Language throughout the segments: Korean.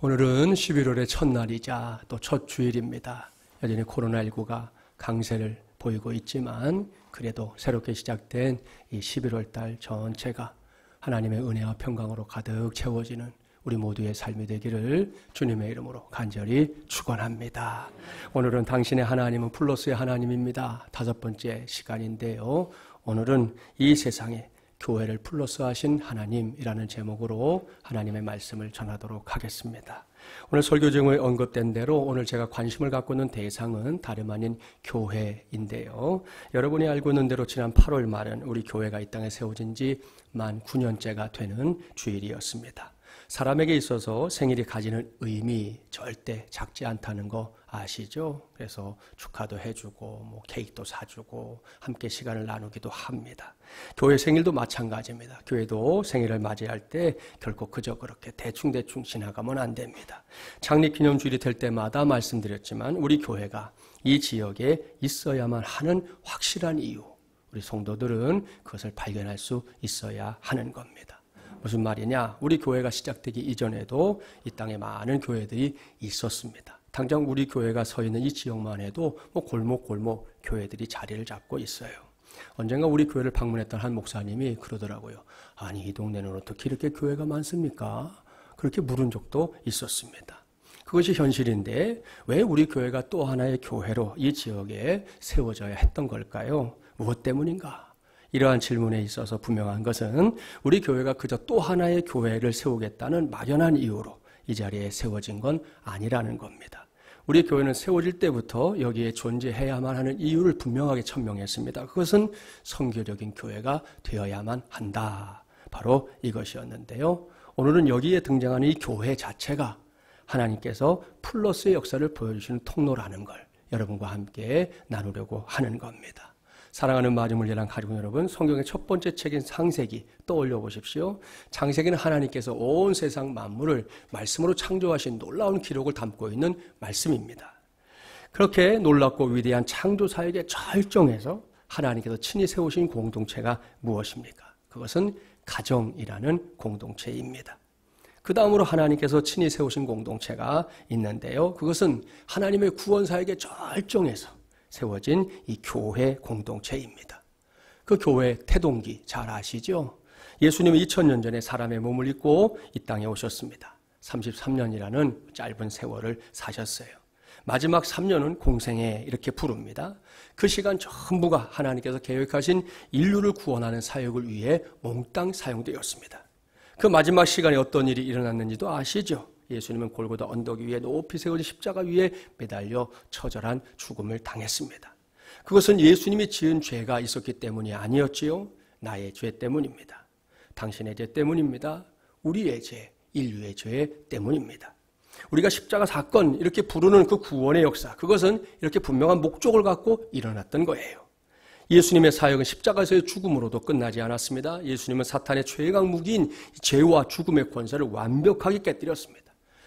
오늘은 11월의 첫날이자 또 첫 주일입니다. 여전히 코로나19가 강세를 보이고 있지만 그래도 새롭게 시작된 이 11월 달 전체가 하나님의 은혜와 평강으로 가득 채워지는 우리 모두의 삶이 되기를 주님의 이름으로 간절히 축원합니다. 오늘은 당신의 하나님은 플러스의 하나님입니다. 5번째 시간인데요. 오늘은 이 세상에 교회를 플러스하신 하나님이라는 제목으로 하나님의 말씀을 전하도록 하겠습니다. 오늘 설교 제목에 언급된 대로 오늘 제가 관심을 갖고 있는 대상은 다름 아닌 교회인데요. 여러분이 알고 있는 대로 지난 8월 말은 우리 교회가 이 땅에 세워진 지 만 9년째가 되는 주일이었습니다. 사람에게 있어서 생일이 가지는 의미 절대 작지 않다는 거 아시죠? 그래서 축하도 해주고 케이크도 사주고 함께 시간을 나누기도 합니다. 교회 생일도 마찬가지입니다. 교회도 생일을 맞이할 때 결코 그저 그렇게 대충 지나가면 안 됩니다. 창립기념주일이 될 때마다 말씀드렸지만 우리 교회가 이 지역에 있어야만 하는 확실한 이유, 우리 성도들은 그것을 발견할 수 있어야 하는 겁니다. 무슨 말이냐? 우리 교회가 시작되기 이전에도 이 땅에 많은 교회들이 있었습니다. 당장 우리 교회가 서 있는 이 지역만 해도 골목 교회들이 자리를 잡고 있어요. 언젠가 우리 교회를 방문했던 한 목사님이 그러더라고요. 아니, 이 동네는 어떻게 이렇게 교회가 많습니까? 그렇게 물은 적도 있었습니다. 그것이 현실인데 왜 우리 교회가 또 하나의 교회로 이 지역에 세워져야 했던 걸까요? 무엇 때문인가? 이러한 질문에 있어서 분명한 것은 우리 교회가 그저 또 하나의 교회를 세우겠다는 막연한 이유로 이 자리에 세워진 건 아니라는 겁니다. 우리 교회는 세워질 때부터 여기에 존재해야만 하는 이유를 분명하게 천명했습니다. 그것은 선교적인 교회가 되어야만 한다. 바로 이것이었는데요. 오늘은 여기에 등장하는 이 교회 자체가 하나님께서 플러스의 역사를 보여주시는 통로라는 걸 여러분과 함께 나누려고 하는 겁니다. 사랑하는 마지물제랑 가족 여러분, 성경의 첫 번째 책인 창세기 떠올려 보십시오. 창세기는 하나님께서 온 세상 만물을 말씀으로 창조하신 놀라운 기록을 담고 있는 말씀입니다. 그렇게 놀랍고 위대한 창조 사역의 절정에서 하나님께서 친히 세우신 공동체가 무엇입니까? 그것은 가정이라는 공동체입니다. 그 다음으로 하나님께서 친히 세우신 공동체가 있는데요. 그것은 하나님의 구원 사역의 절정에서 세워진 이 교회 공동체입니다. 그 교회 태동기 잘 아시죠? 예수님은 2000년 전에 사람의 몸을 입고 이 땅에 오셨습니다. 33년이라는 짧은 세월을 사셨어요. 마지막 3년은 공생애 이렇게 부릅니다. 그 시간 전부가 하나님께서 계획하신 인류를 구원하는 사역을 위해 몽땅 사용되었습니다. 그 마지막 시간에 어떤 일이 일어났는지도 아시죠? 예수님은 골고다 언덕 위에 높이 세워진 십자가 위에 매달려 처절한 죽음을 당했습니다. 그것은 예수님이 지은 죄가 있었기 때문이 아니었지요. 나의 죄 때문입니다. 당신의 죄 때문입니다. 우리의 죄, 인류의 죄 때문입니다. 우리가 십자가 사건 이렇게 부르는 그 구원의 역사, 그것은 이렇게 분명한 목적을 갖고 일어났던 거예요. 예수님의 사역은 십자가에서의 죽음으로도 끝나지 않았습니다. 예수님은 사탄의 최강 무기인 죄와 죽음의 권세를 완벽하게 깨뜨렸습니다.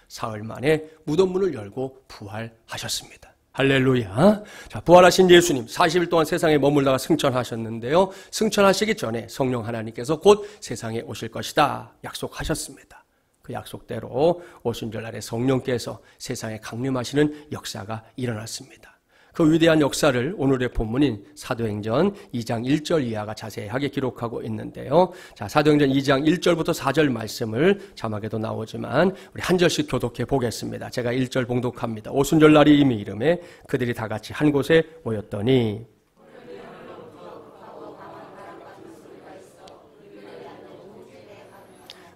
사흘 만에 무덤 문을 열고 부활하셨습니다. 할렐루야. 자, 부활하신 예수님 40일 동안 세상에 머물다가 승천하셨는데요. 승천하시기 전에 성령 하나님께서 곧 세상에 오실 것이다 약속하셨습니다. 그 약속대로 오순절날에 성령께서 세상에 강림하시는 역사가 일어났습니다. 그 위대한 역사를 오늘의 본문인 사도행전 2장 1절 이하가 자세하게 기록하고 있는데요. 자, 사도행전 2장 1절부터 4절 말씀을 자막에도 나오지만 우리 한 절씩 교독해 보겠습니다. 제가 1절 봉독합니다. 오순절날이 이미 이름에 그들이 다 같이 한 곳에 모였더니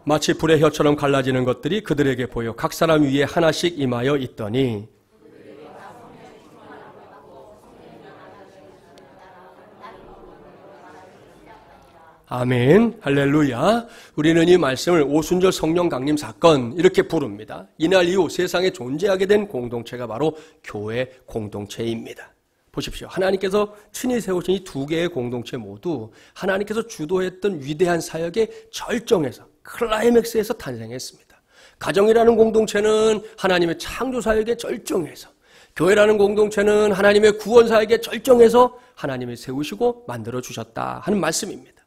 마치 불의 혀처럼 갈라지는 것들이 그들에게 보여 각 사람 위에 하나씩 임하여 있더니 아멘, 할렐루야. 우리는 이 말씀을 오순절 성령 강림 사건 이렇게 부릅니다. 이날 이후 세상에 존재하게 된 공동체가 바로 교회 공동체입니다. 보십시오. 하나님께서 친히 세우신 이 두 개의 공동체 모두 하나님께서 주도했던 위대한 사역의 절정에서 클라이맥스에서 탄생했습니다. 가정이라는 공동체는 하나님의 창조 사역의 절정에서, 교회라는 공동체는 하나님의 구원 사역의 절정에서 하나님이 세우시고 만들어 주셨다 하는 말씀입니다.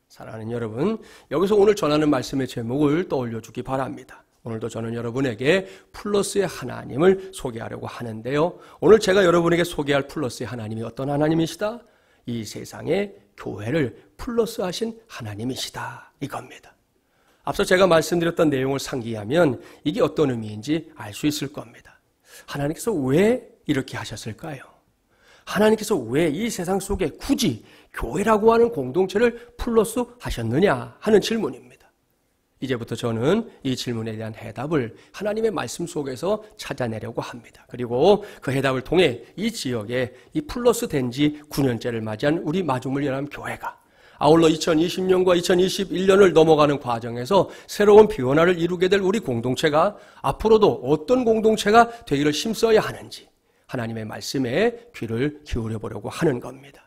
사랑하는 여러분, 여기서 오늘 전하는 말씀의 제목을 떠올려 주기 바랍니다. 오늘도 저는 여러분에게 플러스의 하나님을 소개하려고 하는데요. 오늘 제가 여러분에게 소개할 플러스의 하나님이 어떤 하나님이시다? 이 세상에 교회를 플러스하신 하나님이시다, 이겁니다. 앞서 제가 말씀드렸던 내용을 상기하면 이게 어떤 의미인지 알 수 있을 겁니다. 하나님께서 왜 이렇게 하셨을까요? 하나님께서 왜 이 세상 속에 굳이 교회라고 하는 공동체를 플러스 하셨느냐 하는 질문입니다. 이제부터 저는 이 질문에 대한 해답을 하나님의 말씀 속에서 찾아내려고 합니다. 그리고 그 해답을 통해 이 지역에 이 플러스 된 지 9년째를 맞이한 우리 마중물연합 교회가 아울러 2020년과 2021년을 넘어가는 과정에서 새로운 변화를 이루게 될 우리 공동체가 앞으로도 어떤 공동체가 되기를 힘써야 하는지 하나님의 말씀에 귀를 기울여 보려고 하는 겁니다.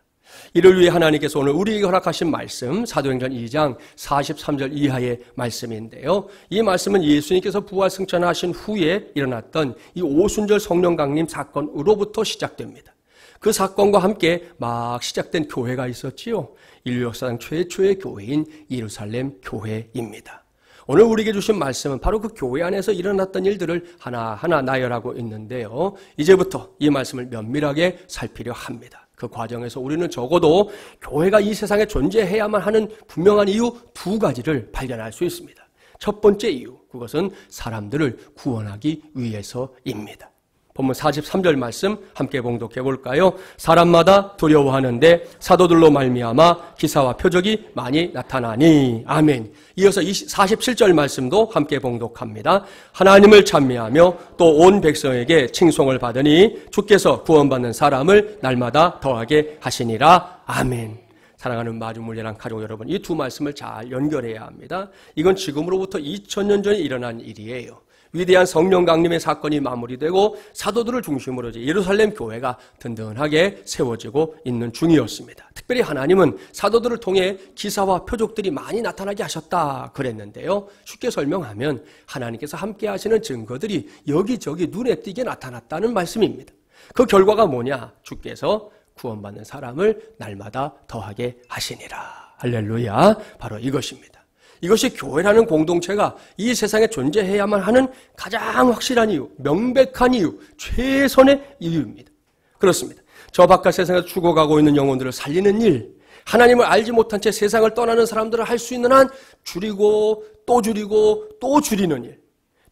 이를 위해 하나님께서 오늘 우리에게 허락하신 말씀 사도행전 2장 43절 이하의 말씀인데요. 이 말씀은 예수님께서 부활 승천하신 후에 일어났던 이 오순절 성령 강림 사건으로부터 시작됩니다. 그 사건과 함께 막 시작된 교회가 있었지요. 인류 역사상 최초의 교회인 예루살렘 교회입니다. 오늘 우리에게 주신 말씀은 바로 그 교회 안에서 일어났던 일들을 하나하나 나열하고 있는데요. 이제부터 이 말씀을 면밀하게 살피려 합니다. 그 과정에서 우리는 적어도 교회가 이 세상에 존재해야만 하는 분명한 이유 두 가지를 발견할 수 있습니다. 첫 번째 이유, 그것은 사람들을 구원하기 위해서입니다. 본문 43절 말씀 함께 봉독해 볼까요? 사람마다 두려워하는데 사도들로 말미암아 기사와 표적이 많이 나타나니. 아멘. 이어서 47절 말씀도 함께 봉독합니다. 하나님을 찬미하며 또 온 백성에게 칭송을 받으니 주께서 구원받는 사람을 날마다 더하게 하시니라. 아멘. 사랑하는 마중물연합 가족 여러분, 이 두 말씀을 잘 연결해야 합니다. 이건 지금으로부터 2000년 전에 일어난 일이에요. 위대한 성령 강림의 사건이 마무리되고 사도들을 중심으로 예루살렘 교회가 든든하게 세워지고 있는 중이었습니다. 특별히 하나님은 사도들을 통해 기사와 표적들이 많이 나타나게 하셨다 그랬는데요. 쉽게 설명하면 하나님께서 함께 하시는 증거들이 여기저기 눈에 띄게 나타났다는 말씀입니다. 그 결과가 뭐냐? 주께서 구원받는 사람을 날마다 더하게 하시니라. 할렐루야. 바로 이것입니다. 이것이 교회라는 공동체가 이 세상에 존재해야만 하는 가장 확실한 이유, 명백한 이유, 최선의 이유입니다. 그렇습니다. 저 바깥 세상에서 죽어가고 있는 영혼들을 살리는 일, 하나님을 알지 못한 채 세상을 떠나는 사람들을 할 수 있는 한 줄이고 또 줄이는 일,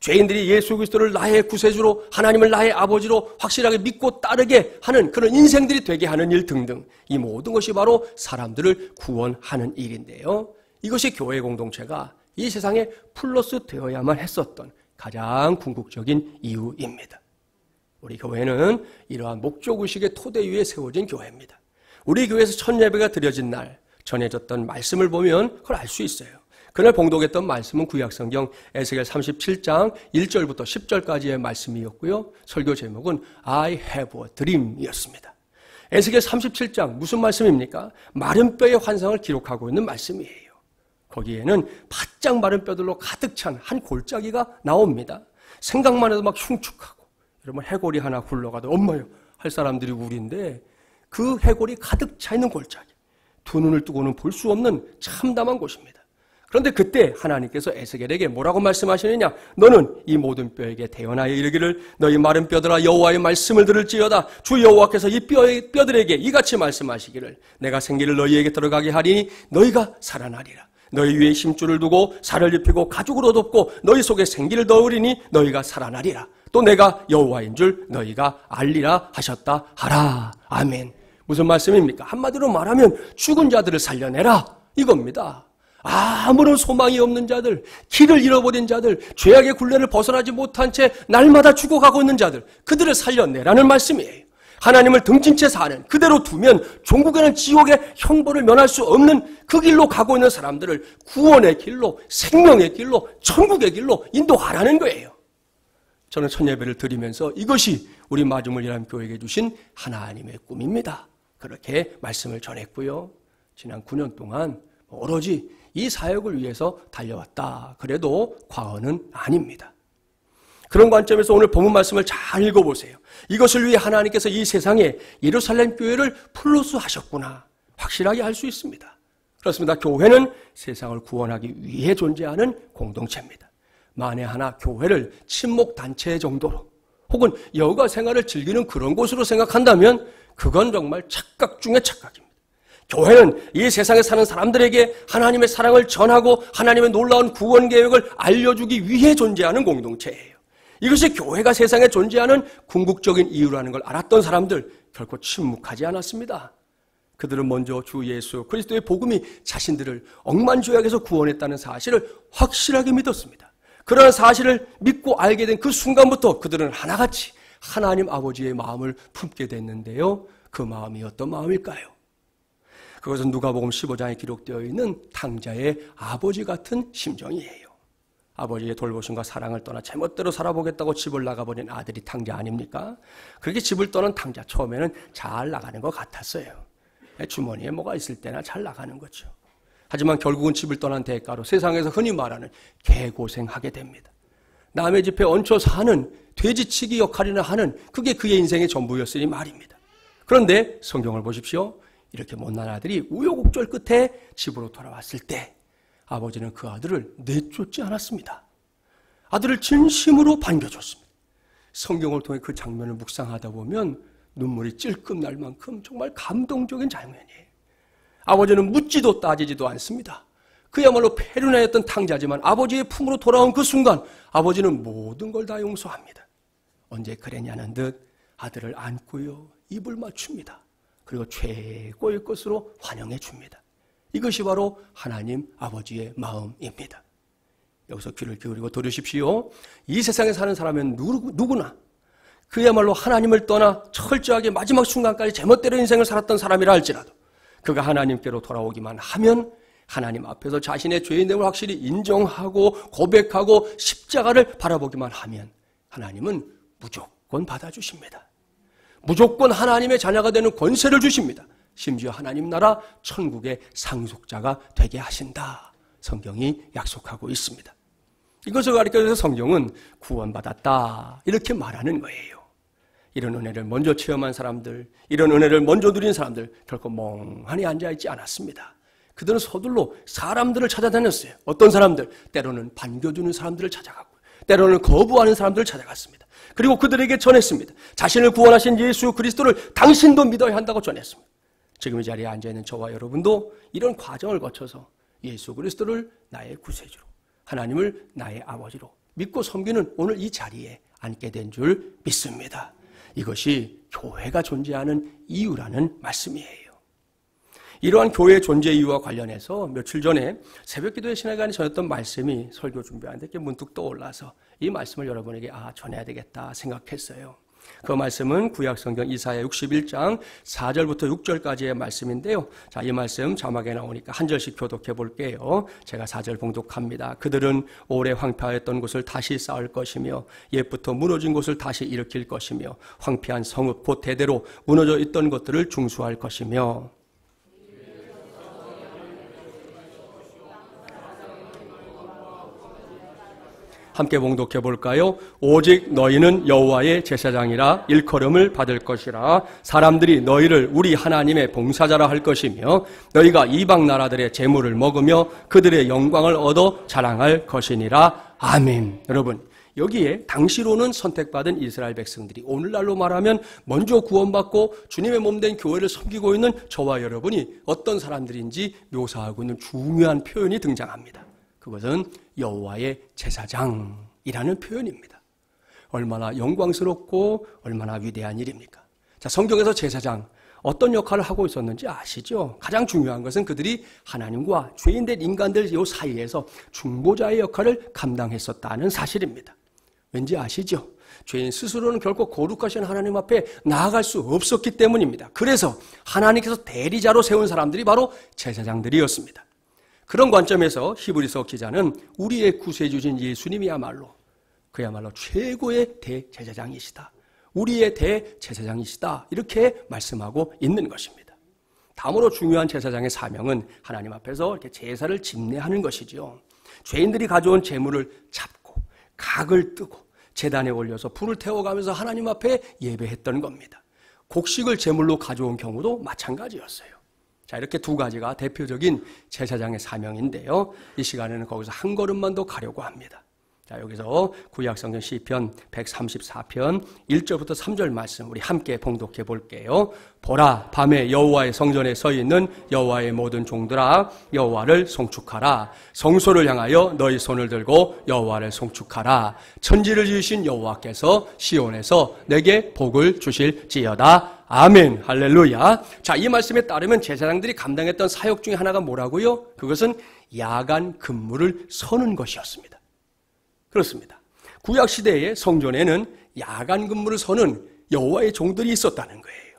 죄인들이 예수 그리스도를 나의 구세주로, 하나님을 나의 아버지로 확실하게 믿고 따르게 하는 그런 인생들이 되게 하는 일 등등, 이 모든 것이 바로 사람들을 구원하는 일인데요. 이것이 교회 공동체가 이 세상에 플러스 되어야만 했었던 가장 궁극적인 이유입니다. 우리 교회는 이러한 목적의식의 토대 위에 세워진 교회입니다. 우리 교회에서 첫 예배가 드려진 날 전해졌던 말씀을 보면 그걸 알 수 있어요. 그날 봉독했던 말씀은 구약성경 에스겔 37장 1절부터 10절까지의 말씀이었고요. 설교 제목은 I have a dream이었습니다. 에스겔 37장 무슨 말씀입니까? 마른 뼈의 환상을 기록하고 있는 말씀이에요. 거기에는 바짝 마른 뼈들로 가득 찬 한 골짜기가 나옵니다. 생각만 해도 막 흉측하고, 여러분 해골이 하나 굴러가도 엄마요 할 사람들이 우리인데 그 해골이 가득 차 있는 골짜기, 두 눈을 뜨고는 볼 수 없는 참담한 곳입니다. 그런데 그때 하나님께서 에스겔에게 뭐라고 말씀하시느냐? 너는 이 모든 뼈에게 대언하여 이르기를 너희 마른 뼈들아 여호와의 말씀을 들을지어다. 주 여호와께서 이 뼈들에게 이같이 말씀하시기를 내가 생기를 너희에게 들어가게 하리니 너희가 살아나리라. 너희 위에 힘줄을 두고 살을 입히고 가죽으로 덮고 너희 속에 생기를 넣으리니 너희가 살아나리라. 또 내가 여호와인 줄 너희가 알리라 하셨다 하라. 아멘. 무슨 말씀입니까? 한마디로 말하면 죽은 자들을 살려내라 이겁니다. 아무런 소망이 없는 자들, 길을 잃어버린 자들, 죄악의 굴레를 벗어나지 못한 채 날마다 죽어가고 있는 자들, 그들을 살려내라는 말씀이에요. 하나님을 등진 채 사는, 그대로 두면 종국에는 지옥의 형벌을 면할 수 없는 그 길로 가고 있는 사람들을 구원의 길로, 생명의 길로, 천국의 길로 인도하라는 거예요. 저는 첫 예배를 드리면서 이것이 우리 마중물연합 교회에게 주신 하나님의 꿈입니다. 그렇게 말씀을 전했고요. 지난 9년 동안 오로지 이 사역을 위해서 달려왔다. 그래도 과언은 아닙니다. 그런 관점에서 오늘 본문 말씀을 잘 읽어보세요. 이것을 위해 하나님께서 이 세상에 예루살렘 교회를 플러스 하셨구나. 확실하게 알 수 있습니다. 그렇습니다. 교회는 세상을 구원하기 위해 존재하는 공동체입니다. 만에 하나 교회를 친목단체 정도로 혹은 여가 생활을 즐기는 그런 곳으로 생각한다면 그건 정말 착각 중에 착각입니다. 교회는 이 세상에 사는 사람들에게 하나님의 사랑을 전하고 하나님의 놀라운 구원 계획을 알려주기 위해 존재하는 공동체예요. 이것이 교회가 세상에 존재하는 궁극적인 이유라는 걸 알았던 사람들 결코 침묵하지 않았습니다. 그들은 먼저 주 예수 그리스도의 복음이 자신들을 억만죄악에서 구원했다는 사실을 확실하게 믿었습니다. 그러한 사실을 믿고 알게 된 그 순간부터 그들은 하나같이 하나님 아버지의 마음을 품게 됐는데요. 그 마음이 어떤 마음일까요? 그것은 누가복음 15장에 기록되어 있는 탕자의 아버지 같은 심정이에요. 아버지의 돌보심과 사랑을 떠나 제멋대로 살아보겠다고 집을 나가버린 아들이 탕자 아닙니까? 그렇게 집을 떠난 탕자 처음에는 잘 나가는 것 같았어요. 주머니에 뭐가 있을 때나 잘 나가는 거죠. 하지만 결국은 집을 떠난 대가로 세상에서 흔히 말하는 개고생하게 됩니다. 남의 집에 얹혀 사는 돼지치기 역할이나 하는 그게 그의 인생의 전부였으니 말입니다. 그런데 성경을 보십시오. 이렇게 못난 아들이 우여곡절 끝에 집으로 돌아왔을 때 아버지는 그 아들을 내쫓지 않았습니다. 아들을 진심으로 반겨줬습니다. 성경을 통해 그 장면을 묵상하다 보면 눈물이 찔끔 날 만큼 정말 감동적인 장면이에요. 아버지는 묻지도 따지지도 않습니다. 그야말로 페르나였던 탕자지만 아버지의 품으로 돌아온 그 순간 아버지는 모든 걸 다 용서합니다. 언제 그랬냐는 듯 아들을 안고요, 입을 맞춥니다. 그리고 최고의 것으로 환영해 줍니다. 이것이 바로 하나님 아버지의 마음입니다. 여기서 귀를 기울이고 들으십시오. 이 세상에 사는 사람은 누구나 그야말로 하나님을 떠나 철저하게 마지막 순간까지 제멋대로 인생을 살았던 사람이라 할지라도 그가 하나님께로 돌아오기만 하면 하나님 앞에서 자신의 죄인됨을 확실히 인정하고 고백하고 십자가를 바라보기만 하면 하나님은 무조건 받아주십니다. 무조건 하나님의 자녀가 되는 권세를 주십니다. 심지어 하나님 나라 천국의 상속자가 되게 하신다. 성경이 약속하고 있습니다. 이것을 가르쳐서 성경은 구원받았다 이렇게 말하는 거예요. 이런 은혜를 먼저 체험한 사람들, 이런 은혜를 먼저 누린 사람들 결코 멍하니 앉아있지 않았습니다. 그들은 서둘러 사람들을 찾아다녔어요. 어떤 사람들? 때로는 반겨주는 사람들을 찾아갔고 때로는 거부하는 사람들을 찾아갔습니다. 그리고 그들에게 전했습니다. 자신을 구원하신 예수 그리스도를 당신도 믿어야 한다고 전했습니다. 지금 이 자리에 앉아있는 저와 여러분도 이런 과정을 거쳐서 예수 그리스도를 나의 구세주로, 하나님을 나의 아버지로 믿고 섬기는 오늘 이 자리에 앉게 된 줄 믿습니다. 이것이 교회가 존재하는 이유라는 말씀이에요. 이러한 교회의 존재 이유와 관련해서 며칠 전에 새벽기도의 시간에 전했던 말씀이 설교 준비하는데 문득 떠올라서 이 말씀을 여러분에게 전해야 되겠다 생각했어요. 그 말씀은 구약성경 이사야 61장 4절부터 6절까지의 말씀인데요. 자, 이 말씀 자막에 나오니까 한 절씩 교독해 볼게요. 제가 4절 봉독합니다. 그들은 오래 황폐하였던 곳을 다시 쌓을 것이며 옛부터 무너진 곳을 다시 일으킬 것이며 황폐한 성읍 곧 대대로 무너져 있던 것들을 중수할 것이며 함께 봉독해 볼까요? 오직 너희는 여호와의 제사장이라 일컬음을 받을 것이라 사람들이 너희를 우리 하나님의 봉사자라 할 것이며 너희가 이방 나라들의 재물을 먹으며 그들의 영광을 얻어 자랑할 것이니라. 아멘. 여러분, 여기에 당시로는 선택받은 이스라엘 백성들이 오늘날로 말하면 먼저 구원받고 주님의 몸된 교회를 섬기고 있는 저와 여러분이 어떤 사람들인지 묘사하고 있는 중요한 표현이 등장합니다. 그것은 여호와의 제사장이라는 표현입니다. 얼마나 영광스럽고 얼마나 위대한 일입니까? 자, 성경에서 제사장 어떤 역할을 하고 있었는지 아시죠? 가장 중요한 것은 그들이 하나님과 죄인된 인간들 이 사이에서 중보자의 역할을 감당했었다는 사실입니다. 왠지 아시죠? 죄인 스스로는 결코 거룩하신 하나님 앞에 나아갈 수 없었기 때문입니다. 그래서 하나님께서 대리자로 세운 사람들이 바로 제사장들이었습니다. 그런 관점에서 히브리서 기자는 우리의 구세주신 예수님이야말로 그야말로 최고의 대제사장이시다. 우리의 대제사장이시다. 이렇게 말씀하고 있는 것입니다. 다음으로 중요한 제사장의 사명은 하나님 앞에서 이렇게 제사를 집례하는 것이죠. 죄인들이 가져온 제물을 잡고 각을 뜨고 제단에 올려서 불을 태워가면서 하나님 앞에 예배했던 겁니다. 곡식을 제물로 가져온 경우도 마찬가지였어요. 자, 이렇게 두 가지가 대표적인 제사장의 사명인데요. 이 시간에는 거기서 한 걸음만 더 가려고 합니다. 자, 여기서 구약성경 시편 134편 1절부터 3절 말씀 우리 함께 봉독해 볼게요. 보라, 밤에 여호와의 성전에 서 있는 여호와의 모든 종들아, 여호와를 송축하라. 성소를 향하여 너희 손을 들고 여호와를 송축하라. 천지를 지으신 여호와께서 시온에서 내게 복을 주실지어다. 아멘. 할렐루야. 자, 이 말씀에 따르면 제사장들이 감당했던 사역 중에 하나가 뭐라고요? 그것은 야간 근무를 서는 것이었습니다. 그렇습니다. 구약 시대의 성전에는 야간 근무를 서는 여호와의 종들이 있었다는 거예요.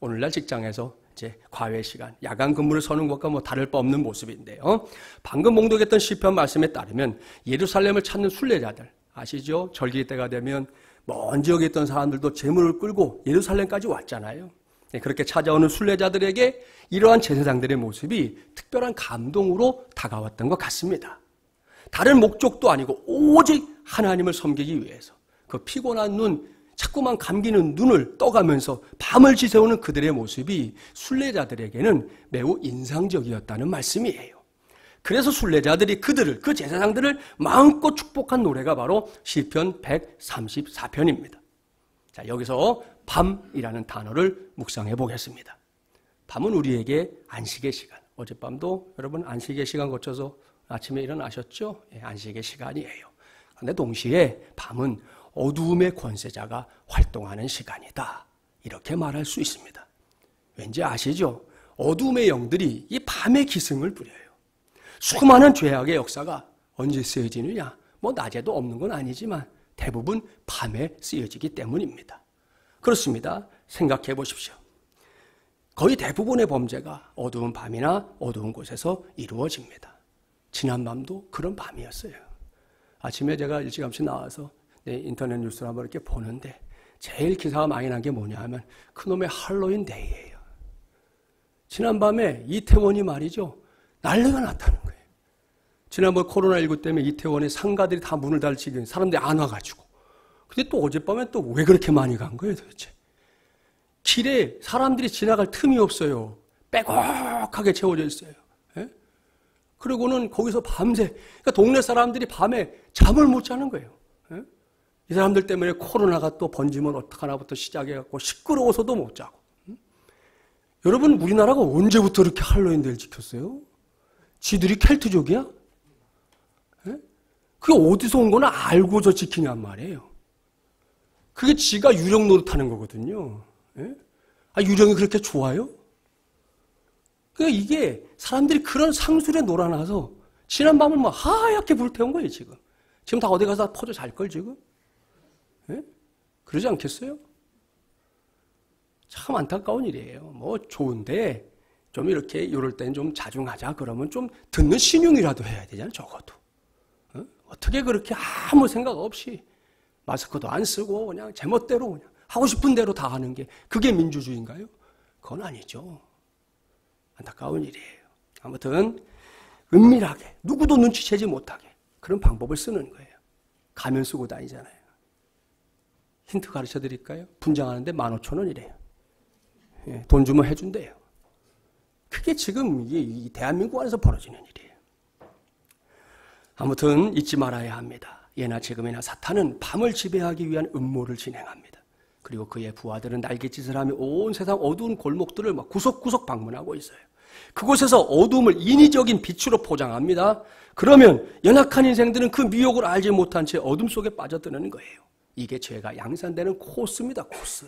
오늘날 직장에서 이제 과외 시간, 야간 근무를 서는 것과 뭐 다를 바 없는 모습인데요. 방금 봉독했던 시편 말씀에 따르면 예루살렘을 찾는 순례자들 아시죠? 절기 때가 되면 먼 지역에 있던 사람들도 제물을 끌고 예루살렘까지 왔잖아요. 그렇게 찾아오는 순례자들에게 이러한 제사장들의 모습이 특별한 감동으로 다가왔던 것 같습니다. 다른 목적도 아니고 오직 하나님을 섬기기 위해서 그 피곤한 눈, 자꾸만 감기는 눈을 떠가면서 밤을 지새우는 그들의 모습이 순례자들에게는 매우 인상적이었다는 말씀이에요. 그래서 순례자들이 그들을, 그 제사장들을 마음껏 축복한 노래가 바로 시편 134편입니다. 자, 여기서 밤이라는 단어를 묵상해 보겠습니다. 밤은 우리에게 안식의 시간. 어젯밤도 여러분 안식의 시간 거쳐서 아침에 일어나셨죠? 예, 안식의 시간이에요. 그런데 동시에 밤은 어두움의 권세자가 활동하는 시간이다. 이렇게 말할 수 있습니다. 왠지 아시죠? 어두움의 영들이 이 밤에 기승을 부려요. 수많은 죄악의 역사가 언제 쓰여지느냐? 뭐 낮에도 없는 건 아니지만 대부분 밤에 쓰여지기 때문입니다. 그렇습니다. 생각해 보십시오. 거의 대부분의 범죄가 어두운 밤이나 어두운 곳에서 이루어집니다. 지난밤도 그런 밤이었어요. 아침에 제가 일찌감치 나와서 인터넷 뉴스를 한번 이렇게 보는데 제일 기사가 많이 난 게 뭐냐 하면 그놈의 할로윈 데이예요. 지난밤에 이태원이 말이죠. 난리가 났다는 거예요. 지난번 코로나19 때문에 이태원의 상가들이 다 문을 닫히고 사람들이 안 와가지고. 근데 또 어젯밤에 또 왜 그렇게 많이 간 거예요 도대체. 길에 사람들이 지나갈 틈이 없어요. 빼곡하게 채워져 있어요. 예? 그리고는 거기서 밤새, 그러니까 동네 사람들이 밤에 잠을 못 자는 거예요. 예? 이 사람들 때문에 코로나가 또 번지면 어떡하나부터 시작해갖고 시끄러워서도 못 자고. 여러분 우리나라가 언제부터 이렇게 할로윈데이를 지켰어요? 지들이 켈트족이야? 예? 그게 어디서 온 거나 알고서 지키냔 말이에요. 그게 지가 유령 노릇하는 거거든요. 예? 아, 유령이 그렇게 좋아요? 그러니까 이게 사람들이 그런 상술에 놀아나서 지난밤을 막 하얗게 불태운 거예요 지금. 지금 다 어디 가서 퍼져 잘걸 지금? 예? 그러지 않겠어요? 참 안타까운 일이에요. 뭐 좋은데 좀 이렇게 이럴 땐 좀 자중하자 그러면 좀 듣는 신용이라도 해야 되잖아요. 적어도. 어떻게 그렇게 아무 생각 없이 마스크도 안 쓰고 그냥 제멋대로 그냥 하고 싶은 대로 다 하는 게 그게 민주주의인가요? 그건 아니죠. 안타까운 일이에요. 아무튼 은밀하게 누구도 눈치채지 못하게 그런 방법을 쓰는 거예요. 가면 쓰고 다니잖아요. 힌트 가르쳐 드릴까요? 분장하는데 15,000원이래요. 예, 돈 주면 해준대요. 그게 지금 이 대한민국 안에서 벌어지는 일이에요. 아무튼 잊지 말아야 합니다. 예나 지금이나 사탄은 밤을 지배하기 위한 음모를 진행합니다. 그리고 그의 부하들은 날갯짓을 하며 온 세상 어두운 골목들을 막 구석구석 방문하고 있어요. 그곳에서 어두움을 인위적인 빛으로 포장합니다. 그러면 연약한 인생들은 그 미혹을 알지 못한 채 어둠 속에 빠져드는 거예요. 이게 죄가 양산되는 코스입니다. 코스.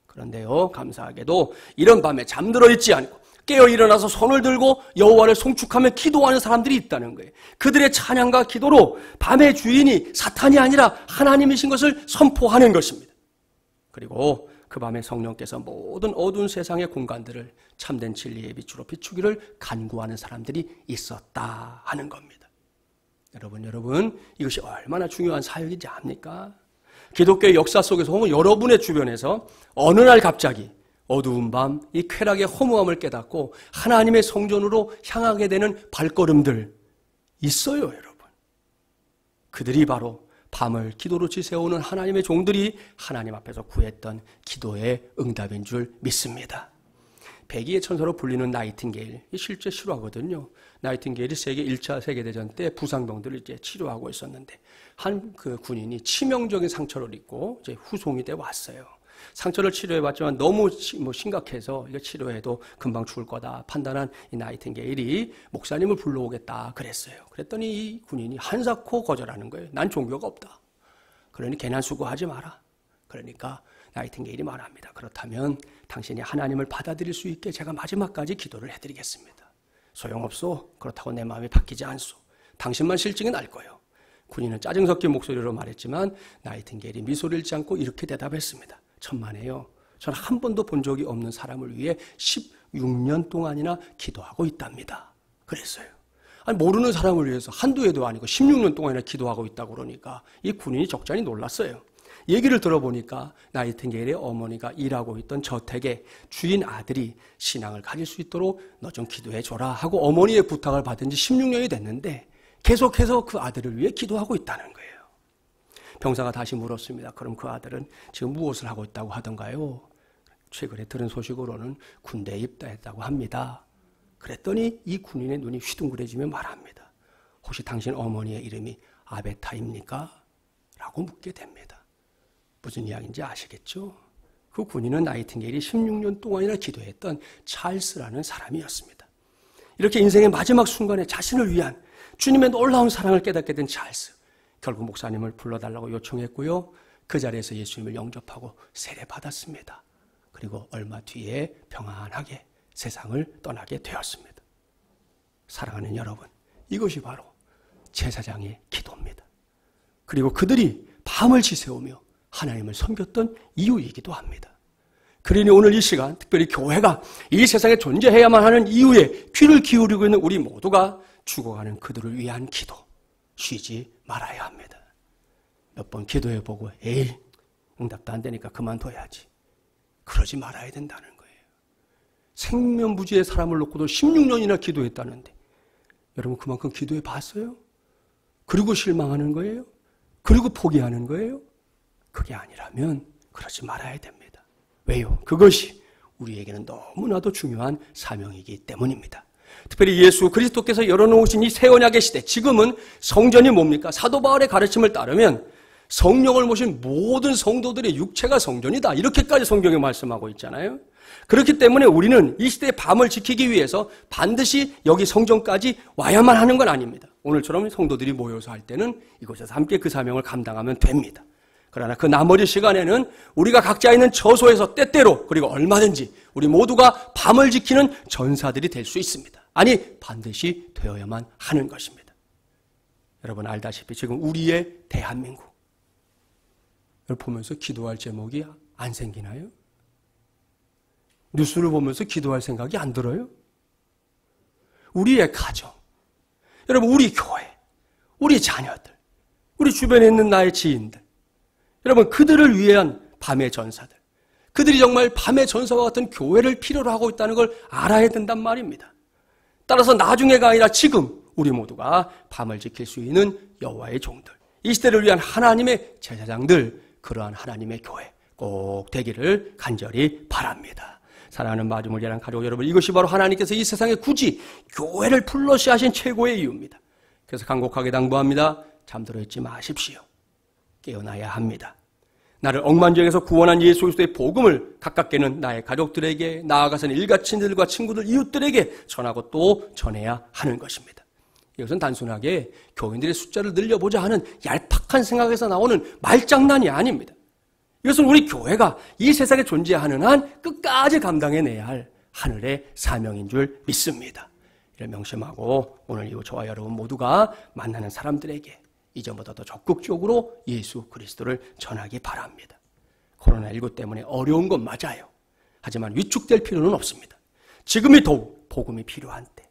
그런데요, 감사하게도 이런 밤에 잠들어 있지 않고 깨어 일어나서 손을 들고 여호와를 송축하며 기도하는 사람들이 있다는 거예요. 그들의 찬양과 기도로 밤의 주인이 사탄이 아니라 하나님이신 것을 선포하는 것입니다. 그리고 그 밤에 성령께서 모든 어두운 세상의 공간들을 참된 진리의 빛으로 비추기를 간구하는 사람들이 있었다 하는 겁니다. 여러분 이것이 얼마나 중요한 사역인지 압니까? 기독교의 역사 속에서 혹은 여러분의 주변에서 어느 날 갑자기 어두운 밤 이 쾌락의 허무함을 깨닫고 하나님의 성전으로 향하게 되는 발걸음들 있어요, 여러분. 그들이 바로 밤을 기도로 지새우는 하나님의 종들이 하나님 앞에서 구했던 기도의 응답인 줄 믿습니다. 백의의 천사로 불리는 나이팅게일, 실제 실화거든요. 나이팅게일이 1차 세계대전 때 부상병들을 이제 치료하고 있었는데, 한 그 군인이 치명적인 상처를 입고 이제 후송이 돼 왔어요. 상처를 치료해봤지만 너무 심각해서 이거 치료해도 금방 죽을 거다 판단한 이 나이팅게일이 목사님을 불러오겠다 그랬어요. 그랬더니 이 군인이 한사코 거절하는 거예요. 난 종교가 없다. 그러니 괜한 수고하지 마라. 그러니까 나이팅게일이 말합니다. 그렇다면 당신이 하나님을 받아들일 수 있게 제가 마지막까지 기도를 해드리겠습니다. 소용없소. 그렇다고 내 마음이 바뀌지 않소. 당신만 실증이 날 거예요. 군인은 짜증 섞인 목소리로 말했지만 나이팅게일이 미소를 잃지 않고 이렇게 대답했습니다. 천만에요. 저는 한 번도 본 적이 없는 사람을 위해 16년 동안이나 기도하고 있답니다. 그랬어요. 아니, 모르는 사람을 위해서 한두 해도 아니고 16년 동안이나 기도하고 있다고 그러니까 이 군인이 적잖이 놀랐어요. 얘기를 들어보니까 나이팅게일의 어머니가 일하고 있던 저택에 주인 아들이 신앙을 가질 수 있도록 너 좀 기도해 줘라 하고 어머니의 부탁을 받은 지 16년이 됐는데 계속해서 그 아들을 위해 기도하고 있다는 거예요. 병사가 다시 물었습니다. 그럼 그 아들은 지금 무엇을 하고 있다고 하던가요? 최근에 들은 소식으로는 군대에 입대했다고 합니다. 그랬더니 이 군인의 눈이 휘둥그레지며 말합니다. 혹시 당신 어머니의 이름이 아베타입니까? 라고 묻게 됩니다. 무슨 이야기인지 아시겠죠? 그 군인은 나이팅게일이 16년 동안이나 기도했던 찰스라는 사람이었습니다. 이렇게 인생의 마지막 순간에 자신을 위한 주님의 놀라운 사랑을 깨닫게 된 찰스. 결국 목사님을 불러달라고 요청했고요. 그 자리에서 예수님을 영접하고 세례받았습니다. 그리고 얼마 뒤에 평안하게 세상을 떠나게 되었습니다. 사랑하는 여러분, 이것이 바로 제사장의 기도입니다. 그리고 그들이 밤을 지새우며 하나님을 섬겼던 이유이기도 합니다. 그러니 오늘 이 시간 특별히 교회가 이 세상에 존재해야만 하는 이유에 귀를 기울이고 있는 우리 모두가 죽어가는 그들을 위한 기도 쉬지 말아야 합니다. 몇 번 기도해보고 에이 응답도 안 되니까 그만둬야지. 그러지 말아야 된다는 거예요. 생면부지의 사람을 놓고도 16년이나 기도했다는데 여러분 그만큼 기도해 봤어요? 그리고 실망하는 거예요? 그리고 포기하는 거예요? 그게 아니라면 그러지 말아야 됩니다. 왜요? 그것이 우리에게는 너무나도 중요한 사명이기 때문입니다. 특별히 예수 그리스도께서 열어놓으신 이 새 언약의 시대, 지금은 성전이 뭡니까? 사도 바울의 가르침을 따르면 성령을 모신 모든 성도들의 육체가 성전이다. 이렇게까지 성경에 말씀하고 있잖아요. 그렇기 때문에 우리는 이 시대의 밤을 지키기 위해서 반드시 여기 성전까지 와야만 하는 건 아닙니다. 오늘처럼 성도들이 모여서 할 때는 이곳에서 함께 그 사명을 감당하면 됩니다. 그러나 그 나머지 시간에는 우리가 각자 있는 처소에서 때때로 그리고 얼마든지 우리 모두가 밤을 지키는 전사들이 될 수 있습니다. 아니 반드시 되어야만 하는 것입니다. 여러분 알다시피 지금 우리의 대한민국을 보면서 기도할 제목이 안 생기나요? 뉴스를 보면서 기도할 생각이 안 들어요? 우리의 가정, 여러분 우리 교회, 우리 자녀들, 우리 주변에 있는 나의 지인들, 여러분 그들을 위한 밤의 전사들, 그들이 정말 밤의 전사와 같은 교회를 필요로 하고 있다는 걸 알아야 된단 말입니다. 따라서 나중에가 아니라 지금 우리 모두가 밤을 지킬 수 있는 여호와의 종들, 이 시대를 위한 하나님의 제사장들, 그러한 하나님의 교회 꼭 되기를 간절히 바랍니다. 사랑하는 마중을 위한 가족 여러분, 이것이 바로 하나님께서 이 세상에 굳이 교회를 플러시 하신 최고의 이유입니다. 그래서 간곡하게 당부합니다. 잠들어 있지 마십시오. 깨어나야 합니다. 나를 억만정에서 구원한 예수 그리스도의 복음을 가깝게는 나의 가족들에게, 나아가서는 일가친들과 친구들, 이웃들에게 전하고 또 전해야 하는 것입니다. 이것은 단순하게 교인들의 숫자를 늘려보자 하는 얄팍한 생각에서 나오는 말장난이 아닙니다. 이것은 우리 교회가 이 세상에 존재하는 한 끝까지 감당해내야 할 하늘의 사명인 줄 믿습니다. 이를 명심하고 오늘 이후 저와 여러분 모두가 만나는 사람들에게 이전보다 더 적극적으로 예수 그리스도를 전하기 바랍니다. 코로나19 때문에 어려운 건 맞아요. 하지만 위축될 필요는 없습니다. 지금이 더욱 복음이 필요한 때,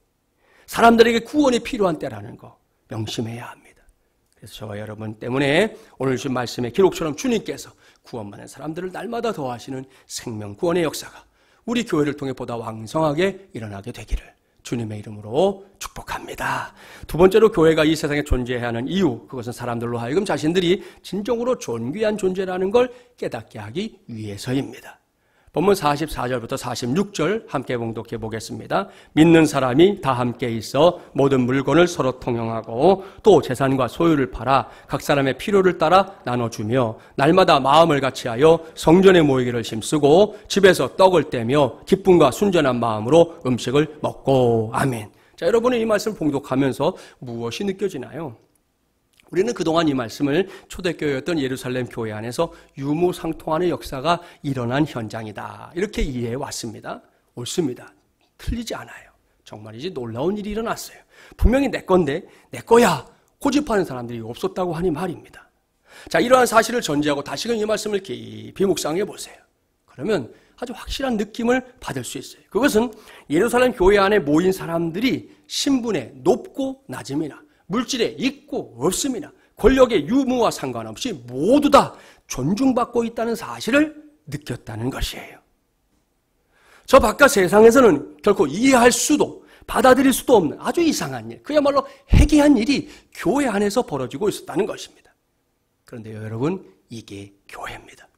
사람들에게 구원이 필요한 때라는 거 명심해야 합니다. 그래서 저와 여러분 때문에 오늘 주신 말씀의 기록처럼 주님께서 구원받는 사람들을 날마다 더하시는 생명 구원의 역사가 우리 교회를 통해 보다 왕성하게 일어나게 되기를 주님의 이름으로 축복합니다. 두 번째로 교회가 이 세상에 존재해야 하는 이유, 그것은 사람들로 하여금 자신들이 진정으로 존귀한 존재라는 걸 깨닫게 하기 위해서입니다. 본문 44절부터 46절 함께 봉독해 보겠습니다. 믿는 사람이 다 함께 있어 모든 물건을 서로 통용하고 또 재산과 소유를 팔아 각 사람의 필요를 따라 나눠주며 날마다 마음을 같이하여 성전에 모이기를 힘쓰고 집에서 떡을 떼며 기쁨과 순전한 마음으로 음식을 먹고. 아멘. 자, 여러분은 이 말씀을 봉독하면서 무엇이 느껴지나요? 우리는 그동안 이 말씀을 초대교회였던 예루살렘 교회 안에서 유무상통하는 역사가 일어난 현장이다, 이렇게 이해해 왔습니다. 옳습니다. 틀리지 않아요. 정말이지 놀라운 일이 일어났어요. 분명히 내 건데 내 거야 고집하는 사람들이 없었다고 하니 말입니다. 자, 이러한 사실을 전제하고 다시금 이 말씀을 깊이 묵상해 보세요. 그러면 아주 확실한 느낌을 받을 수 있어요. 그것은 예루살렘 교회 안에 모인 사람들이 신분의 높고 낮음이나 물질에 있고 없음이나 권력의 유무와 상관없이 모두 다 존중받고 있다는 사실을 느꼈다는 것이에요. 저 바깥 세상에서는 결코 이해할 수도 받아들일 수도 없는 아주 이상한 일, 그야말로 해괴한 일이 교회 안에서 벌어지고 있었다는 것입니다. 그런데 여러분, 이게 교회입니다.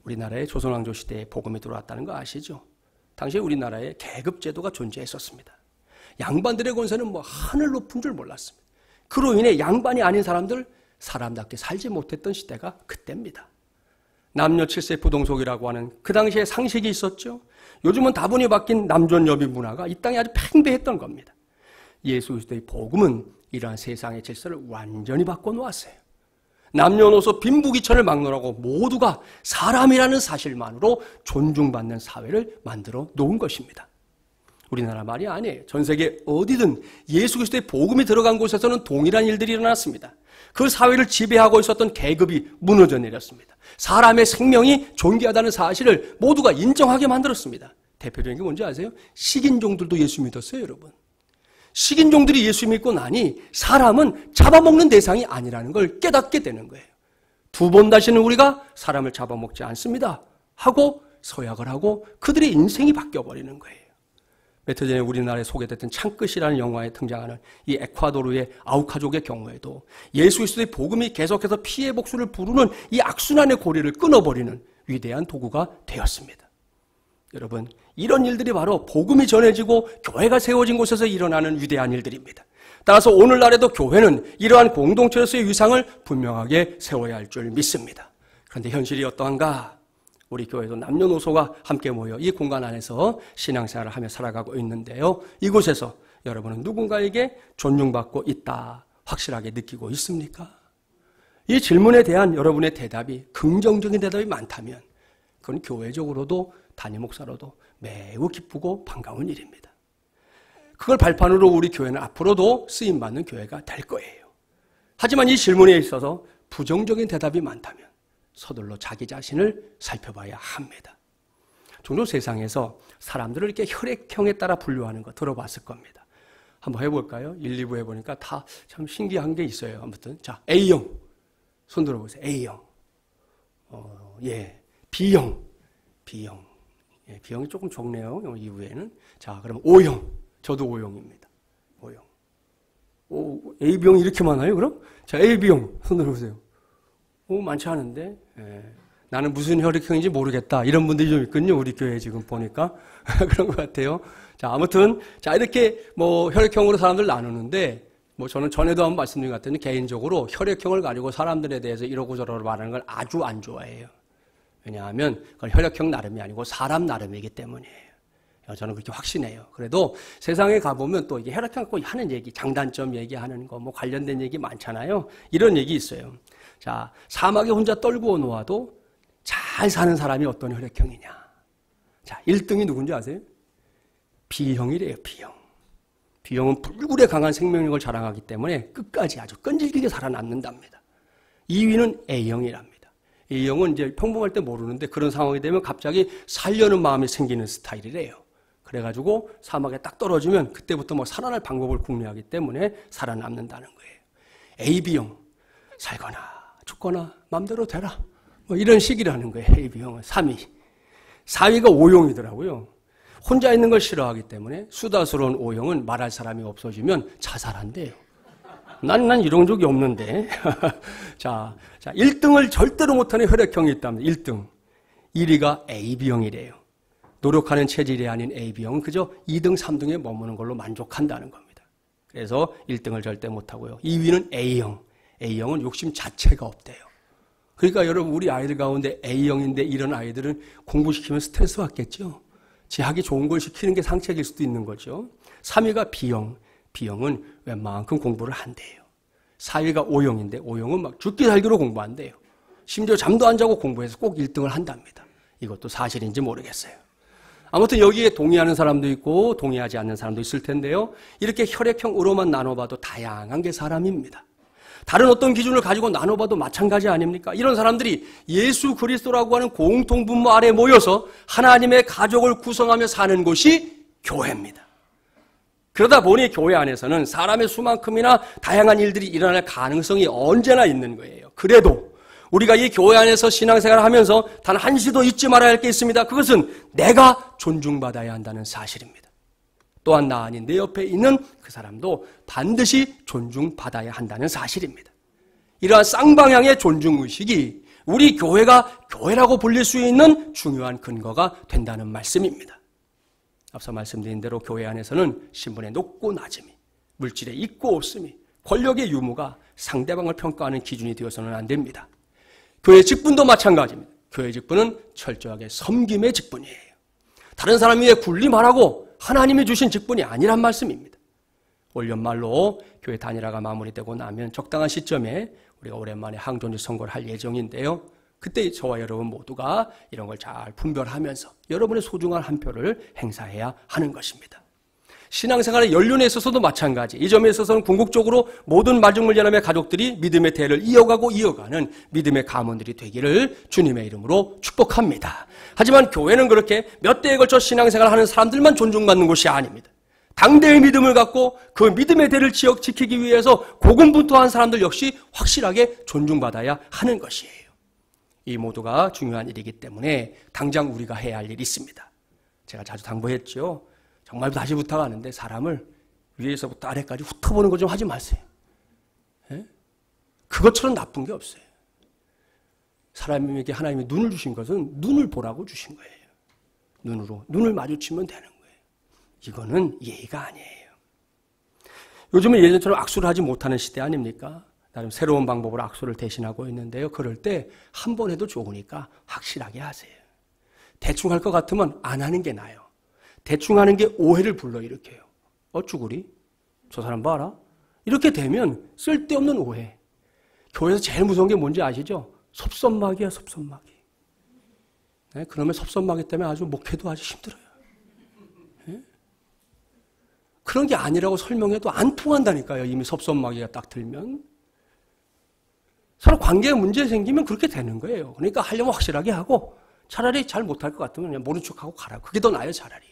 우리나라의 조선왕조 시대에 복음이 들어왔다는 거 아시죠? 당시에 우리나라에 계급제도가 존재했었습니다. 양반들의 권세는 하늘 높은 줄 몰랐습니다. 그로 인해 양반이 아닌 사람들 사람답게 살지 못했던 시대가 그때입니다. 남녀 7세 부동속이라고 하는 그 당시에 상식이 있었죠. 요즘은 다분히 바뀐 남존여비 문화가 이 땅에 아주 팽배했던 겁니다. 예수 그리스도의 복음은 이러한 세상의 질서를 완전히 바꿔놓았어요. 남녀노소 빈부귀천을 막론하고 모두가 사람이라는 사실만으로 존중받는 사회를 만들어 놓은 것입니다. 우리나라 말이 아니에요. 전 세계 어디든 예수 그리스도의 복음이 들어간 곳에서는 동일한 일들이 일어났습니다. 그 사회를 지배하고 있었던 계급이 무너져 내렸습니다. 사람의 생명이 존귀하다는 사실을 모두가 인정하게 만들었습니다. 대표적인 게 뭔지 아세요? 식인종들도 예수 믿었어요, 여러분. 식인종들이 예수 믿고 나니 사람은 잡아먹는 대상이 아니라는 걸 깨닫게 되는 거예요. 두 번 다시는 우리가 사람을 잡아먹지 않습니다 하고 서약을 하고 그들의 인생이 바뀌어버리는 거예요. 몇 해 전에 우리나라에 소개됐던 창끝이라는 영화에 등장하는 이 에콰도르의 아우카족의 경우에도 예수 그리스도의 복음이 계속해서 피해 복수를 부르는 이 악순환의 고리를 끊어버리는 위대한 도구가 되었습니다. 여러분, 이런 일들이 바로 복음이 전해지고 교회가 세워진 곳에서 일어나는 위대한 일들입니다. 따라서 오늘날에도 교회는 이러한 공동체로서의 위상을 분명하게 세워야 할 줄 믿습니다. 그런데 현실이 어떠한가? 우리 교회도 남녀노소가 함께 모여 이 공간 안에서 신앙생활을 하며 살아가고 있는데요. 이곳에서 여러분은 누군가에게 존중받고 있다 확실하게 느끼고 있습니까? 이 질문에 대한 여러분의 대답이 긍정적인 대답이 많다면 그건 교회적으로도 담임 목사로도 매우 기쁘고 반가운 일입니다. 그걸 발판으로 우리 교회는 앞으로도 쓰임받는 교회가 될 거예요. 하지만 이 질문에 있어서 부정적인 대답이 많다면 서둘러 자기 자신을 살펴봐야 합니다. 종종 세상에서 사람들을 이렇게 혈액형에 따라 분류하는 거 들어봤을 겁니다. 한번 해볼까요? 1, 2부 해보니까 다 참 신기한 게 있어요. 아무튼 자, A형 손 들어보세요. A형, B형, 예, B형이 조금 적네요. 이후에는 자, 그럼 O형, 저도 O형입니다. O형, AB형이 이렇게 많아요? 그럼 자, AB형 손 들어보세요. 많지 않은데 나는 무슨 혈액형인지 모르겠다 이런 분들이 좀 있거든요. 우리 교회에 지금 보니까 그런 것 같아요. 자, 아무튼 자, 이렇게 혈액형으로 사람들 나누는데 저는 전에도 한번 말씀드린 것 같은데 개인적으로 혈액형을 가지고 사람들에 대해서 이러고 저러고 말하는 걸 아주 안 좋아해요. 왜냐하면 그건 혈액형 나름이 아니고 사람 나름이기 때문이에요. 저는 그렇게 확신해요. 그래도 세상에 가보면 또 이게 혈액형 갖고 하는 얘기, 장단점 얘기하는 거, 관련된 얘기 많잖아요. 이런 얘기 있어요. 자, 사막에 혼자 떨구어 놓아도 잘 사는 사람이 어떤 혈액형이냐. 자, 1등이 누군지 아세요? B형이래요, B형. B형은 불굴의 강한 생명력을 자랑하기 때문에 끝까지 아주 끈질기게 살아남는답니다. 2위는 A형이랍니다. A형은 이제 평범할 때 모르는데 그런 상황이 되면 갑자기 살려는 마음이 생기는 스타일이래요. 그래가지고 사막에 딱 떨어지면 그때부터 살아날 방법을 궁리하기 때문에 살아남는다는 거예요. AB형, 살거나 죽거나 맘대로 되라. 이런 식이라는 거예요. AB형은 3위. 4위가 O형이더라고요. 혼자 있는 걸 싫어하기 때문에 수다스러운 O형은 말할 사람이 없어지면 자살한대요. 난 이런 적이 없는데. 자, 1등을 절대로 못하는 혈액형이 있답니다. 1등. 1위가 AB형이래요. 노력하는 체질이 아닌 AB형은 그저 2등, 3등에 머무는 걸로 만족한다는 겁니다. 그래서 1등을 절대 못하고요. 2위는 A형. A형은 욕심 자체가 없대요. 그러니까 여러분 우리 아이들 가운데 A형인데 이런 아이들은 공부시키면 스트레스 받겠죠. 지하기 좋은 걸 시키는 게 상책일 수도 있는 거죠. 3위가 B형. B형은 웬만큼 공부를 한대요. 4위가 O형인데 O형은 막 죽기 살기로 공부한대요. 심지어 잠도 안 자고 공부해서 꼭 1등을 한답니다. 이것도 사실인지 모르겠어요. 아무튼 여기에 동의하는 사람도 있고 동의하지 않는 사람도 있을 텐데요. 이렇게 혈액형으로만 나눠봐도 다양한 게 사람입니다. 다른 어떤 기준을 가지고 나눠봐도 마찬가지 아닙니까? 이런 사람들이 예수 그리스도라고 하는 공통분모 아래 모여서 하나님의 가족을 구성하며 사는 곳이 교회입니다. 그러다 보니 교회 안에서는 사람의 수만큼이나 다양한 일들이 일어날 가능성이 언제나 있는 거예요. 그래도 우리가 이 교회 안에서 신앙생활을 하면서 단 한시도 잊지 말아야 할 게 있습니다. 그것은 내가 존중받아야 한다는 사실입니다. 또한 나 아닌 내 옆에 있는 그 사람도 반드시 존중받아야 한다는 사실입니다. 이러한 쌍방향의 존중의식이 우리 교회가 교회라고 불릴 수 있는 중요한 근거가 된다는 말씀입니다. 앞서 말씀드린 대로 교회 안에서는 신분의 높고 낮음이, 물질의 있고 없음이, 권력의 유무가 상대방을 평가하는 기준이 되어서는 안 됩니다. 교회 직분도 마찬가지입니다. 교회 직분은 철저하게 섬김의 직분이에요. 다른 사람 위에 군림하라고 하나님이 주신 직분이 아니란 말씀입니다. 올 연말로 교회 단일화가 마무리되고 나면 적당한 시점에 우리가 오랜만에 항존지 선거를 할 예정인데요. 그때 저와 여러분 모두가 이런 걸 잘 분별하면서 여러분의 소중한 한 표를 행사해야 하는 것입니다. 신앙생활의 연륜에 있어서도 마찬가지. 이 점에 있어서는 궁극적으로 모든 마중물연합의 가족들이 믿음의 대를 이어가고 이어가는 믿음의 가문들이 되기를 주님의 이름으로 축복합니다. 하지만 교회는 그렇게 몇 대에 걸쳐 신앙생활을 하는 사람들만 존중받는 곳이 아닙니다. 당대의 믿음을 갖고 그 믿음의 대를 지키기 위해서 고군분투한 사람들 역시 확실하게 존중받아야 하는 것이에요. 이 모두가 중요한 일이기 때문에 당장 우리가 해야 할 일이 있습니다. 제가 자주 당부했죠. 정말 다시 부탁하는데 사람을 위에서부터 아래까지 훑어보는 거 좀 하지 마세요. 예? 그것처럼 나쁜 게 없어요. 사람에게 하나님이 눈을 주신 것은 눈을 보라고 주신 거예요. 눈을 마주치면 되는 거예요. 이거는 예의가 아니에요. 요즘은 예전처럼 악수를 하지 못하는 시대 아닙니까? 나름 새로운 방법으로 악수를 대신하고 있는데요. 그럴 때 한 번 해도 좋으니까 확실하게 하세요. 대충 할 것 같으면 안 하는 게 나아요. 대충 하는 게 오해를 불러일으켜요. 쭈구리? 저 사람 봐라? 이렇게 되면 쓸데없는 오해. 교회에서 제일 무서운 게 뭔지 아시죠? 섭섭마귀야, 섭섭마귀. 네? 그러면 섭섭마귀 때문에 아주 목회도 아주 힘들어요. 네? 그런 게 아니라고 설명해도 안 통한다니까요. 이미 섭섭마귀가 딱 들면. 서로 관계에 문제 생기면 그렇게 되는 거예요. 그러니까 하려면 확실하게 하고 차라리 잘 못할 것 같으면 그냥 모른 척하고 가라. 그게 더 나아요, 차라리.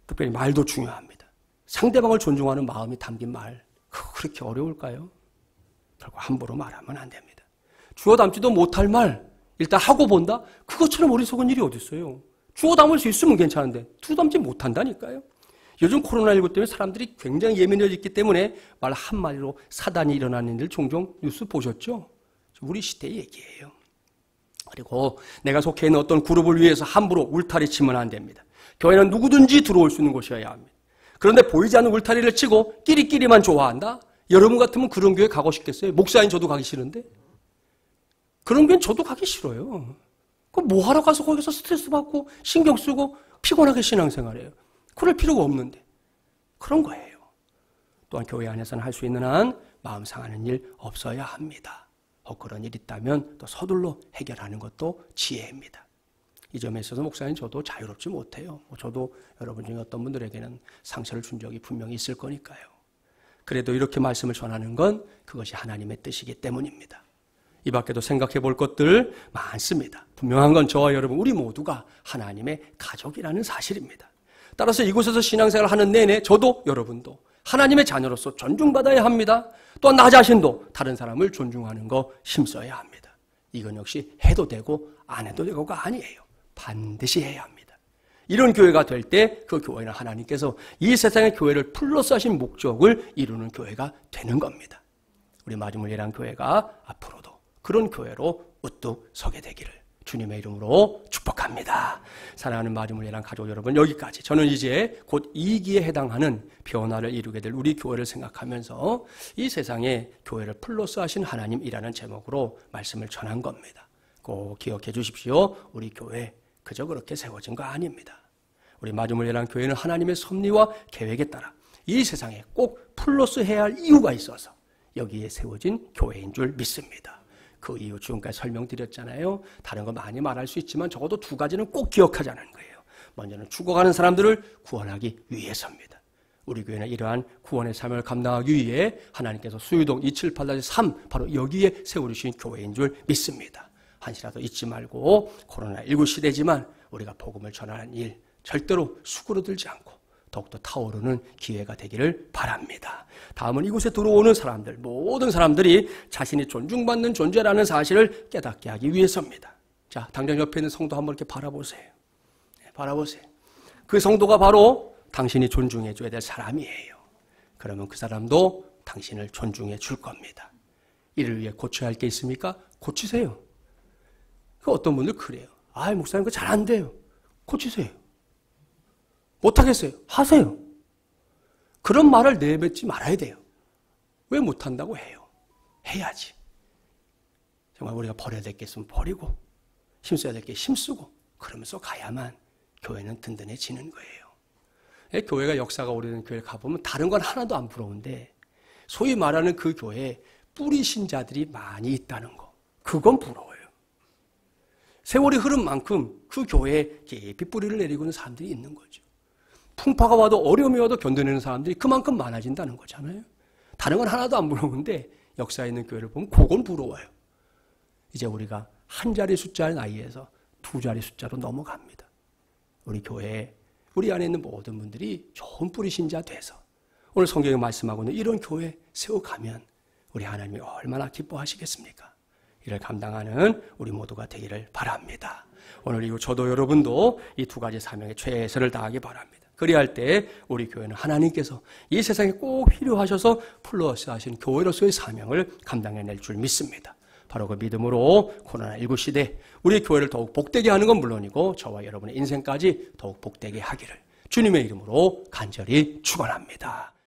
특별히 말도 중요합니다. 상대방을 존중하는 마음이 담긴 말, 그거 그렇게 어려울까요? 결국 함부로 말하면 안 됩니다. 주워 담지도 못할 말, 일단 하고 본다? 그것처럼 어리석은 일이 어디 있어요? 주워 담을 수 있으면 괜찮은데 주워 담지 못한다니까요. 요즘 코로나19 때문에 사람들이 굉장히 예민해졌기 때문에 말 한마디로 사단이 일어나는 일 종종 뉴스 보셨죠? 우리 시대의 얘기예요. 그리고 내가 속해 있는 어떤 그룹을 위해서 함부로 울타리 치면 안 됩니다. 교회는 누구든지 들어올 수 있는 곳이어야 합니다. 그런데 보이지 않는 울타리를 치고 끼리끼리만 좋아한다? 여러분 같으면 그런 교회 가고 싶겠어요? 목사인 저도 가기 싫은데? 그런 교회는 저도 가기 싫어요. 그럼 뭐 하러 가서 거기서 스트레스 받고 신경 쓰고 피곤하게 신앙생활해요? 그럴 필요가 없는데. 그런 거예요. 또한 교회 안에서는 할 수 있는 한 마음 상하는 일 없어야 합니다. 그런 일 있다면 또 서둘러 해결하는 것도 지혜입니다. 이 점에 있어서 목사님 저도 자유롭지 못해요. 저도 여러분 중에 어떤 분들에게는 상처를 준 적이 분명히 있을 거니까요. 그래도 이렇게 말씀을 전하는 건 그것이 하나님의 뜻이기 때문입니다. 이 밖에도 생각해 볼 것들 많습니다. 분명한 건 저와 여러분 우리 모두가 하나님의 가족이라는 사실입니다. 따라서 이곳에서 신앙생활을 하는 내내 저도 여러분도 하나님의 자녀로서 존중받아야 합니다. 또한 나 자신도 다른 사람을 존중하는 거 힘써야 합니다. 이건 역시 해도 되고 안 해도 되고가 아니에요. 반드시 해야 합니다. 이런 교회가 될 때 그 교회는 하나님께서 이 세상의 교회를 풀로서 하신 목적을 이루는 교회가 되는 겁니다. 우리 마중물예랑 교회가 앞으로도 그런 교회로 우뚝 서게 되기를 주님의 이름으로 축복합니다. 사랑하는 마리물리랑 가족 여러분, 여기까지. 저는 이제 곧 2기에 해당하는 변화를 이루게 될 우리 교회를 생각하면서 이 세상에 교회를 플러스 하신 하나님이라는 제목으로 말씀을 전한 겁니다. 꼭 기억해 주십시오. 우리 교회 그저 그렇게 세워진 거 아닙니다. 우리 마리물리랑 교회는 하나님의 섭리와 계획에 따라 이 세상에 꼭 플러스 해야 할 이유가 있어서 여기에 세워진 교회인 줄 믿습니다. 그 이유 지금까지 설명드렸잖아요. 다른 거 많이 말할 수 있지만 적어도 2가지는 꼭 기억하자는 거예요. 먼저는 죽어가는 사람들을 구원하기 위해서입니다. 우리 교회는 이러한 구원의 사명을 감당하기 위해 하나님께서 수유동 278-3 바로 여기에 세우신 교회인 줄 믿습니다. 한시라도 잊지 말고 코로나19 시대지만 우리가 복음을 전하는 일 절대로 수그러들지 않고 더욱더 타오르는 기회가 되기를 바랍니다. 다음은 이곳에 들어오는 사람들, 모든 사람들이 자신이 존중받는 존재라는 사실을 깨닫게 하기 위해서입니다. 자, 당장 옆에 있는 성도 한번 이렇게 바라보세요. 바라보세요. 그 성도가 바로 당신이 존중해 줘야 될 사람이에요. 그러면 그 사람도 당신을 존중해 줄 겁니다. 이를 위해 고쳐야 할 게 있습니까? 고치세요. 그 어떤 분들 그래요. 아, 목사님 그거 잘 안 돼요. 고치세요. 못하겠어요. 하세요. 그런 말을 내뱉지 말아야 돼요. 왜 못한다고 해요? 해야지. 정말 우리가 버려야 될 게 있으면 버리고 힘써야 될 게 힘쓰고 그러면서 가야만 교회는 든든해지는 거예요. 교회가 역사가 오래된 교회를 가보면 다른 건 하나도 안 부러운데 소위 말하는 그 교회에 뿌리 신자들이 많이 있다는 거. 그건 부러워요. 세월이 흐른 만큼 그 교회에 깊이 뿌리를 내리고 있는 사람들이 있는 거죠. 풍파가 와도 어려움이 와도 견뎌내는 사람들이 그만큼 많아진다는 거잖아요. 다른 건 하나도 안 부러운데 역사에 있는 교회를 보면 그건 부러워요. 이제 우리가 한 자리 숫자의 나이에서 2자리 숫자로 넘어갑니다. 우리 교회에 우리 안에 있는 모든 분들이 좋은 뿌리 신자 돼서 오늘 성경에 말씀하고 있는 이런 교회 세워가면 우리 하나님이 얼마나 기뻐하시겠습니까? 이를 감당하는 우리 모두가 되기를 바랍니다. 오늘 이후 저도 여러분도 이 2가지 사명에 최선을 다하기 바랍니다. 그리할 때 우리 교회는 하나님께서 이 세상에 꼭 필요하셔서 플러스 하신 교회로서의 사명을 감당해낼 줄 믿습니다. 바로 그 믿음으로 코로나19 시대 우리 교회를 더욱 복되게 하는 건 물론이고 저와 여러분의 인생까지 더욱 복되게 하기를 주님의 이름으로 간절히 축원합니다.